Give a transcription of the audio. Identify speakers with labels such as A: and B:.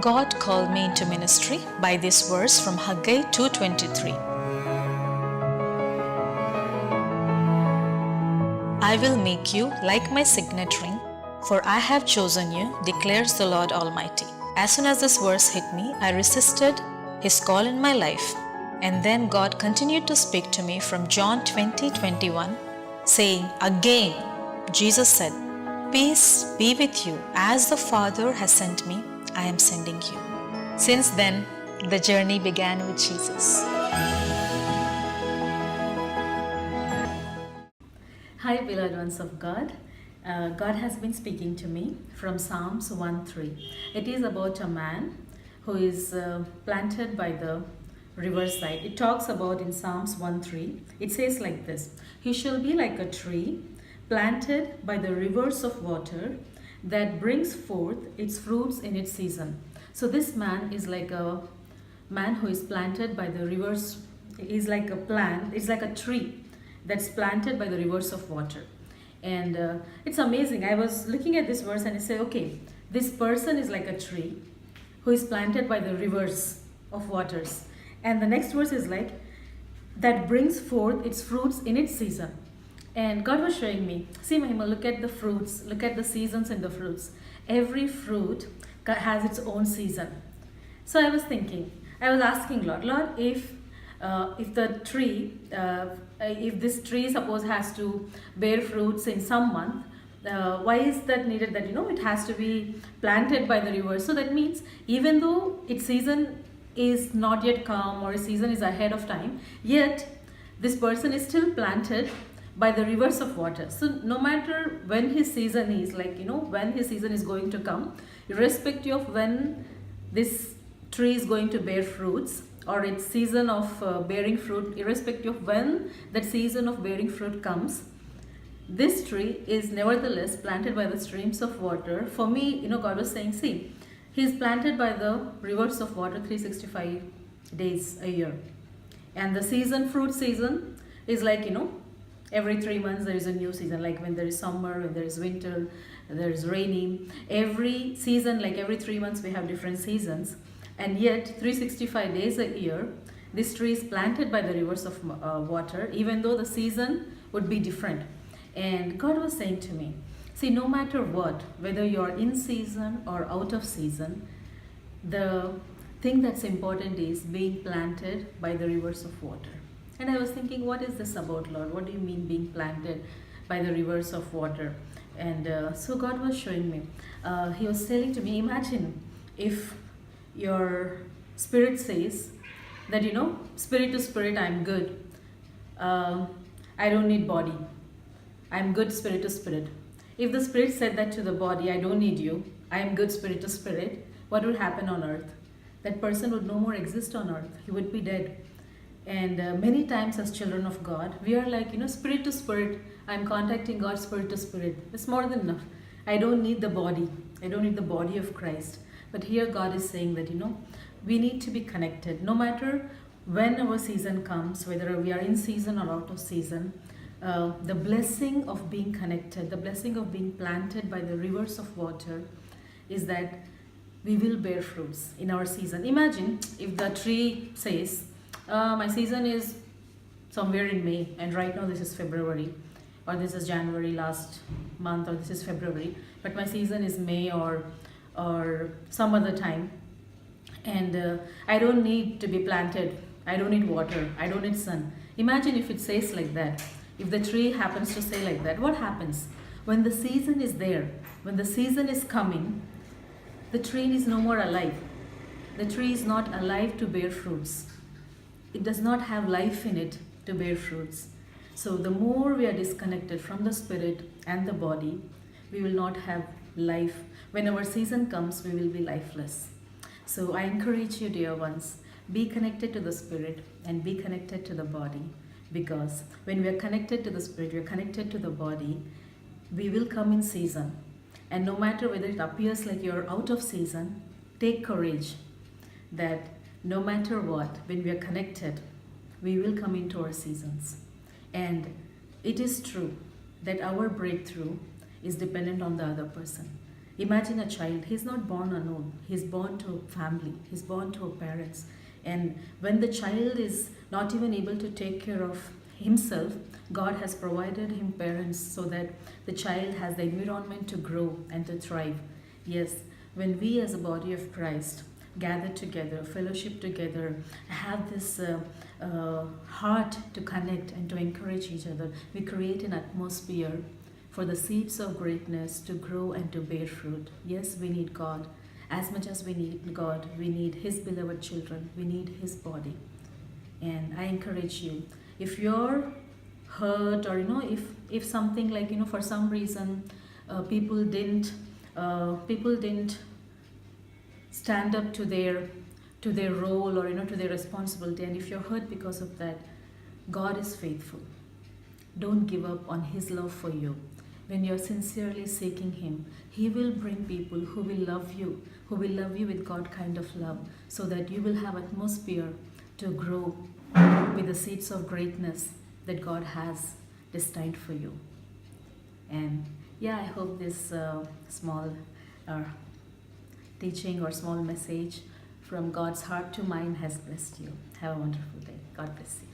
A: God called me into ministry by this verse from Haggai 2:23. I will make you like my signet ring, for I have chosen you, declares the Lord Almighty. As soon as this verse hit me, I resisted His call in my life, and then God continued to speak to me from John 20:21, saying, Again, Jesus said, Peace be with you. As the Father has sent me, I am sending you. Since then, the journey began with Jesus.
B: Hi, beloved ones of God. God has been speaking to me from Psalms 1:3. It is about a man who is planted by the riverside. It talks about in Psalms 1:3. It says like this: He shall be like a tree planted by the rivers of water that brings forth its fruits in its season. So this man is like a man who is planted by the rivers. Is like a plant. It's like a tree that's planted by the rivers of water. And it's amazing. I was looking at this verse and I said, okay, this person is like a tree who is planted by the rivers of waters. And the next verse is like, that brings forth its fruits in its season. And God was showing me, see Mahima, look at the fruits, look at the seasons in the fruits. Every fruit has its own season. So I was thinking, I was asking Lord, if the tree, if this tree suppose has to bear fruits in some month, why is that needed? That it has to be planted by the river. So that means even though its season is not yet come or its season is ahead of time, yet this person is still planted by the rivers of water. So no matter when his season is, when his season is going to come, irrespective of when this tree is going to bear fruits, or its season of bearing fruit, irrespective of when that season of bearing fruit comes, this tree is nevertheless planted by the streams of water. For me, God was saying, see, he is planted by the rivers of water 365 days a year. And the season, fruit season, is like, every 3 months there is a new season. Like when there is summer, when there is winter, there is rainy. Every season, like every 3 months, we have different seasons. And yet 365 days a year, this tree is planted by the rivers of water, even though the season would be different. And God was saying to me, see, no matter what, whether you're in season or out of season, the thing that's important is being planted by the rivers of water. And I was thinking, what is this about, Lord? What do you mean being planted by the rivers of water? And so God was showing me. He was telling to me, imagine if your spirit says that, spirit to spirit, I'm good. I don't need body. I'm good spirit to spirit. If the spirit said that to the body, I don't need you, I am good spirit to spirit, what would happen on earth? That person would no more exist on earth. He would be dead. And many times as children of God, we are like, spirit to spirit, I'm contacting God spirit to spirit. It's more than enough. I don't need the body. I don't need the body of Christ. But here God is saying that, we need to be connected. No matter when our season comes, whether we are in season or out of season, the blessing of being connected, the blessing of being planted by the rivers of water is that we will bear fruits in our season. Imagine if the tree says, my season is somewhere in May, and right now this is February, or this is January last month, or this is February, but my season is May or some other time, and I don't need to be planted, I don't need water, I don't need sun. Imagine if it says like that. If the tree happens to say like that, what happens? When the season is there, when the season is coming, the tree is no more alive. The tree is not alive to bear fruits. It does not have life in it to bear fruits. So the more we are disconnected from the spirit and the body, we will not have life. When our season comes, we will be lifeless. So I encourage you, dear ones, be connected to the spirit and be connected to the body, because when we are connected to the spirit, we are connected to the body, we will come in season. And no matter whether it appears like you're out of season, take courage that no matter what, when we are connected, we will come into our seasons. And it is true that our breakthrough is dependent on the other person. Imagine a child, he's not born alone, he's born to a family, he's born to a parents. And when the child is not even able to take care of himself, God has provided him parents so that the child has the environment to grow and to thrive. Yes, when we as a body of Christ gather together, fellowship together, have this heart to connect and to encourage each other, we create an atmosphere for the seeds of greatness to grow and to bear fruit. Yes, we need God. As much as we need God, we need His beloved children, we need His body. And I encourage you, if you're hurt, or if something like, for some reason people didn't stand up to their role, or to their responsibility, and if you're hurt because of that, God is faithful. Don't give up on His love for you. When you're sincerely seeking Him, He will bring people who will love you with God kind of love, so that you will have atmosphere to grow with the seeds of greatness that God has destined for you. And yeah, I hope this small teaching or small message from God's heart to mine has blessed you. Have a wonderful day. God bless you.